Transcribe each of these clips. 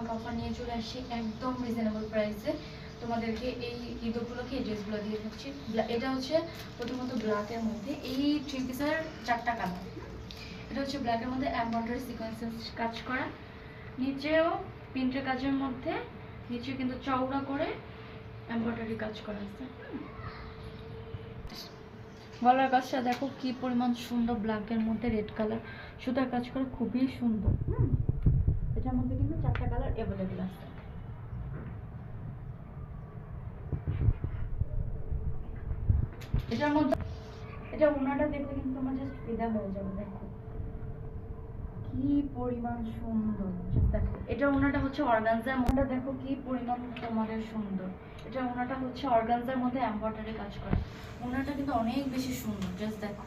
ধামাকা অফার নিয়ে চলে আসছি একদম রিজনেবল প্রাইসে তোমাদেরকে। এই ঈদ উপলক্ষে এই ড্রেসগুলো দিয়ে থাকছি। এটা হচ্ছে প্রথমত ব্ল্যাকের মধ্যে, এই 3 পিসের 4টা কালার। এটা হচ্ছে ব্ল্যাকের মধ্যে এমব্রয়ডারি সিকোয়েন্সেস কাজ করা, নিচেও প্রিন্টের কাজের মধ্যে নিচে কিন্তু চওড়া করে এমব্রয়ডারি কাজ করা আছে। গলার কাজটা দেখো কি পরিমাণ সুন্দর, ব্ল্যাকের মধ্যে রেড কালার সুতার কাজ করে, খুবই সুন্দর। এটার মধ্যে কিন্তু 4টা কালার অ্যাভেলেবেল আছে। এটার মধ্যে এটা ওনাটা দেখলে কিন্তু তোমার জাস্ট ফিদা হয়ে যাবে। দেখো কি পরিমাণ সুন্দর, দেখো এটা ওনাটা হচ্ছে অর্গানজার মধ্যে, দেখো কি পরিমাণ তোমাদের সুন্দর। এটা ওনাটা হচ্ছে অর্গানজার মধ্যে এমব্রয়ডারি কাজ করা। ওনাটা কিন্তু অনেক বেশি সুন্দর, জাস্ট দেখো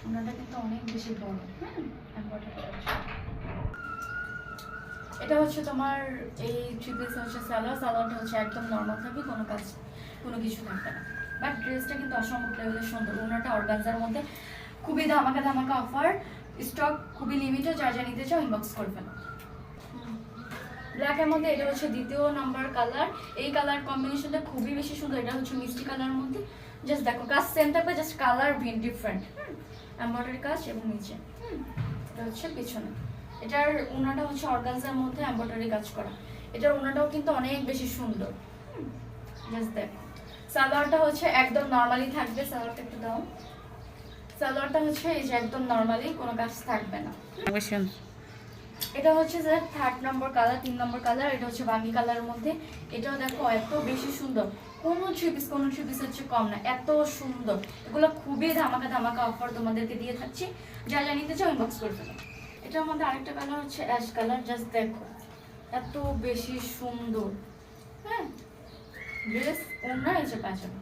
ওনাটা কিন্তু অনেক বেশি বড়। এমব্রয়ডারি কাজ করা। এটা হচ্ছে তোমার এই 3 পিস হচ্ছে সালোয়ারটা হচ্ছে একদম নর্মাল থাকবে, কোনো কিছু থাকবে না। বাট ড্রেসটা কিন্তু অসম্ভব লেভেলের সুন্দর। ওনাটা অর্গানজার মধ্যে, খুবই ধামাকা অফার, স্টক খুবই লিমিটেড। যা নিতে চাও ইনবক্স করে ফেলো। ব্ল্যাকের মধ্যে এটা হচ্ছে 2য় নাম্বার কালার। এই কালার কম্বিনেশনটা খুবই বেশি সুন্দর। এটা হচ্ছে মিষ্টি কালারের মধ্যে, জাস্ট দেখো কাজ সেম থাকবে, জাস্ট কালার ডিফারেন্ট। এমব্রয়ডারি কাজ এবং নিচে এটা হচ্ছে পিছনে। এটার ওনাটা হচ্ছে অর্গানজার মধ্যে এমব্রয়ডারি কাজ করা। এটার ওনাটাও কিন্তু অনেক বেশি সুন্দর, জাস্ট দেখো। সালোয়ারটা হচ্ছে একদম নরমালি থাকবে। সালোয়ারটা একটু দাও। সালোয়ারটা হচ্ছে এই যে একদম নরমালি, কোনো কাজ থাকবে না। এটা হচ্ছে যে 3rd নম্বর কালার, 3 নম্বর কালার। এটা হচ্ছে বাঙ্গি কালারের মধ্যে। এটাও দেখো এত বেশি সুন্দর, কোনো থ্রি পিস হচ্ছে কম না, এত সুন্দর। এগুলো খুবই ধামাকা অফার তোমাদেরকে দিয়ে থাকছি। যা নিতে চাও ইনবক্স করে ফেলো। এটার মধ্যে আরেকটা কালার হচ্ছে অ্যাশ কালার, জাস্ট দেখো এত বেশি সুন্দর। ড্রেস ওনা এই যে পাজামা।